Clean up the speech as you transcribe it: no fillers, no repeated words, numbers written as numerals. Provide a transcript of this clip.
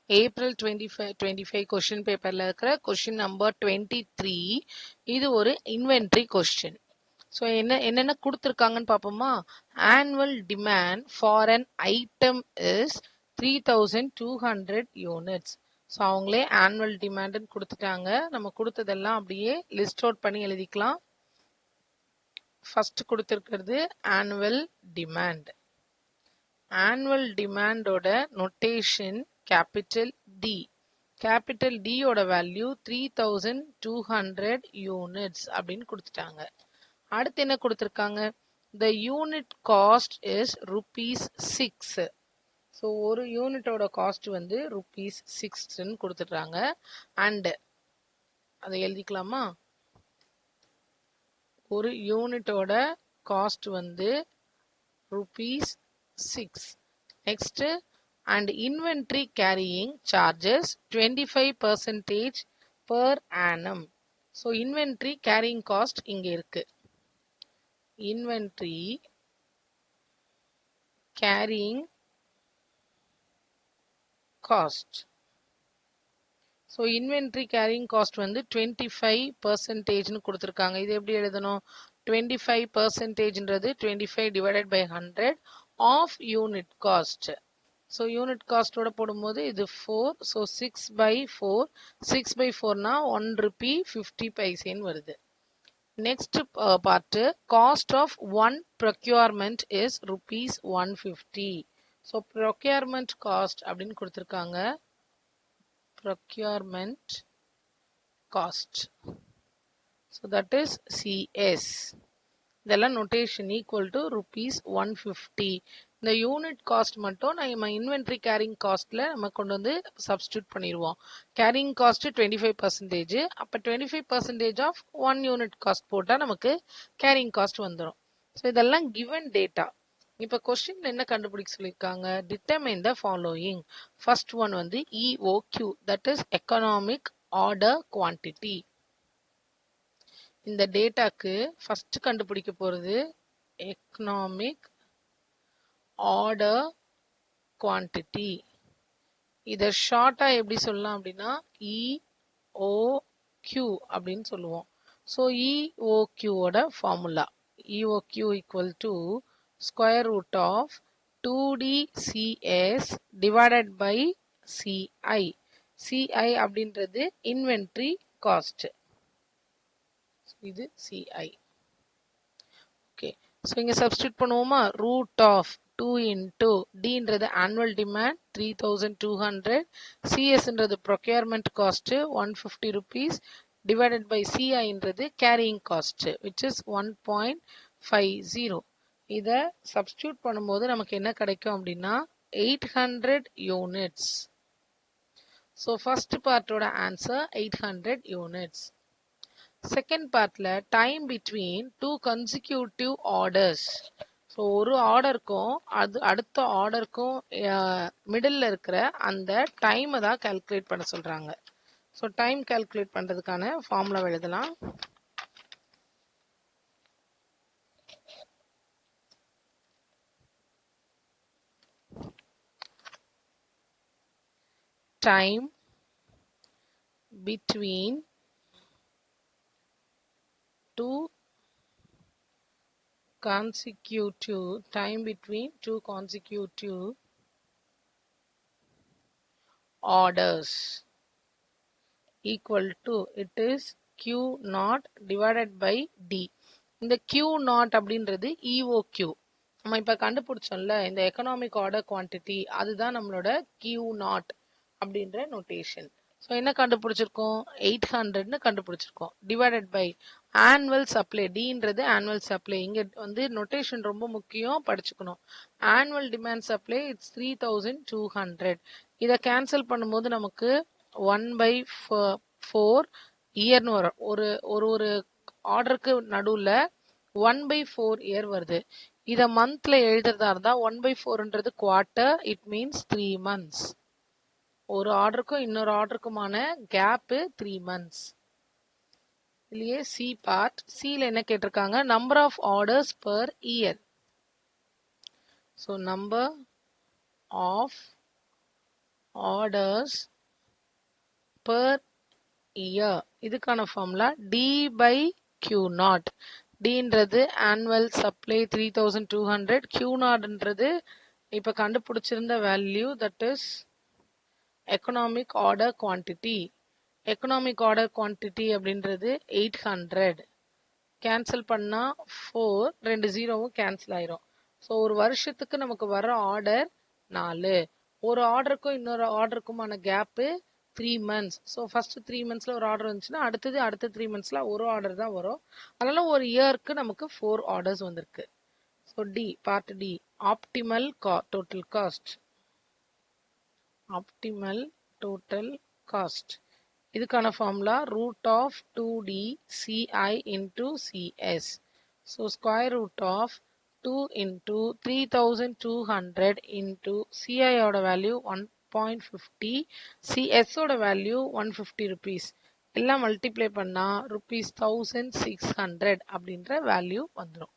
April 25 question பேப்பர்ல இருக்கிற question number 23. இது ஒரு இன்வென்ட்ரி கொஸ்டின். ஸோ என்னென்ன கொடுத்துருக்காங்கன்னு பார்ப்போமா. Annual demand for an item is 3200 units. So அவங்களே ஆனுவல் டிமாண்ட்னு கொடுத்துட்டாங்க. நம்ம கொடுத்ததெல்லாம் அப்படியே லிஸ்ட் அவுட் பண்ணி எழுதிக்கலாம். ஃபர்ஸ்ட் கொடுத்துருக்கிறது ஆனுவல் டிமாண்ட். ஆனுவல் டிமாண்டோட notation capital D. Capital D ஓட வேல்யூ 3200 யூனிட்ஸ் அப்படின்னு கொடுத்துட்டாங்க. அடுத்து என்ன கொடுத்துருக்காங்க, the unit cost is ₹6. So ஒரு யூனிட்டோட காஸ்ட் வந்து ₹6 கொடுத்துட்டாங்க. அண்ட் அதை எழுதிக்கலாமா, ஒரு யூனிட்டோட காஸ்ட் வந்து ₹6. Next, and inventory carrying charges 25% per annum. So inventory carrying cost இங்க இருக்கு. inventory carrying cost. So inventory carrying cost வந்து 25% கொடுத்துருக்காங்க. இது எப்படி எழுதணும், 25%ன்றது 25 divided by 100 of unit cost. So unit காஸ்டோட போடும்போது இது 4. ஸோ 6/4. 6/4னா ₹1.50 வருது. Next part, cost of one procurement is ₹150. So procurement cost அப்படின்னு கொடுத்துருக்காங்க. Procurement cost, so that is CS. இதெல்லாம் நோட்டேஷன் ஈக்குவல் டு ₹150. இந்த யூனிட் காஸ்ட் மட்டும் நம்ம இன்வென்ட்ரி கேரிங் காஸ்ட்ல நம்ம கொண்டு வந்து சப்ஸ்டியூட் பண்ணிடுவோம். Carrying cost 25%. அப்போ 25% ஆஃப் 1 யூனிட் காஸ்ட் போட்டால் நமக்கு கேரிங் காஸ்ட் வந்துடும். ஸோ இதெல்லாம் கிவன் டேட்டா. இப்போ கொஸ்டின் என்ன கண்டுபிடிக்க சொல்லியிருக்காங்க, determine the following. First one வந்து EOQ, that is economic order quantity. இந்த டேட்டாக்கு ஃபர்ஸ்ட் கண்டுபிடிக்க போறது எக்கனாமிக் ஆர்டர் குவான்டிட்டி. இதை ஷார்ட்டா எப்படி சொல்லலாம் அப்படின்னா EOQ அப்படின்னு சொல்லுவோம். ஸோ EOQ ஓட formula, EOQ equal to square root of 2DCS divided by CI. CI அப்படின்றது இன்வென்ட்ரி காஸ்ட். இது CI. ஓகே, ஸோ இங்கே சப்ஸ்டியூட் பண்ணுவோமா. ரூட் ஆஃப் 2 இன்டூ டின்றது ஆனுவல் டிமாண்ட் 3200, சிஎஸ்ன்றது ப்ரொக்யூர்மெண்ட் காஸ்ட் ₹150 டிவைடட் பை சிஐன்றது கேரியிங் காஸ்ட் விச் இஸ் 1.50. இதை substitute பண்ணும்போது நமக்கு என்ன கிடைக்கும் அப்படின்னா 800 யூனிட்ஸ். ஸோ ஃபர்ஸ்ட் பார்ட்டோட ஆன்சர் 800 யூனிட்ஸ். செகண்ட் பார்ட்ல time between 2 consecutive orders. So ஒரு ஆர்டருக்கும் அது அடுத்த ஆர்டருக்கும் மிடில் இருக்கிற அந்த டைமை தான் கால்குலேட் பண்ண சொல்றாங்க. ஸோ டைம் கால்குலேட் பண்றதுக்கான ஃபார்முலா எழுதலாம். Time between 2 consecutive orders equal to, it is Q0 divided by D. இந்த Q0 அப்படின்றது EOQ. நம்ம இப்ப கண்டுபிடிச்சோம்ல இந்த எக்கனாமிக் ஆர்டர் குவான்டிட்டி, அதுதான் நம்மளோட Q0 அப்படின்ற நோட்டேஷன். ஸோ என்ன கண்டுபிடிச்சிருக்கோம், 800ன்னு கண்டுபிடிச்சிருக்கோம். டிவைடட் பை ஆனுவல் சப்ளை, டின்றது ஆனுவல் சப்ளை. இங்க வந்து நோட்டேஷன் ரொம்ப முக்கியம், படிச்சுக்கணும். Annual demand supply it's 3200. இதை கேன்சல் பண்ணும்போது நமக்கு 1/4 இயர்னு வரும். ஒரு ஒரு ஆர்டருக்கு நடுவில் 1/4 இயர் வருது. இதை மந்த்ல எழுதுறதா இருந்தா 1/4ன்றது குவார்ட்டர், இட் மீன்ஸ் 3 months. ஒரு ஆர்டருக்கும் இன்னொரு ஆர்டருக்குமான கேப் 3 months. இதுலயே சி பார்ட், சில என்ன கேட்டிருக்காங்க, number of orders per year. So number of orders per year. இதுக்கான ஃபார்முலா D/Q0. Dன்றது annual supply 3200, Q0ன்றது இப்ப கண்டுபிடிச்சிருந்த வேல்யூ, that is economic order quantity. Economic order quantity அப்படின்றது 800. கேன்சல் பண்ணா 4, 2 ஜீரோவும் கேன்சல் ஆயிரும். ஸோ ஒரு வருஷத்துக்கு நமக்கு வர ஆர்டர் 4. ஒரு ஆர்டருக்கும் இன்னொரு ஆர்டருக்குமான கேப்பு 3 months. ஸோ ஃபர்ஸ்ட் 3 monthsல ஒரு ஆர்டர் வந்துச்சுன்னா அடுத்த 3 monthsல ஒரு ஆர்டர் தான் வரும். அதனால ஒரு இயருக்கு நமக்கு 4 ஆர்டர்ஸ் வந்திருக்கு. So D, part D, optimal total cost. Optimal total cost. இதுக்கான formula root of 2D CI into CS. So square root of 2 into 3200 into CI ஓட வேல்யூ 1.50, CS ஓட வேல்யூ 150 rupees. எல்லாம் மல்டிப்ளை பண்ணா rupees 1600 அப்படின்ற value வந்துடும்.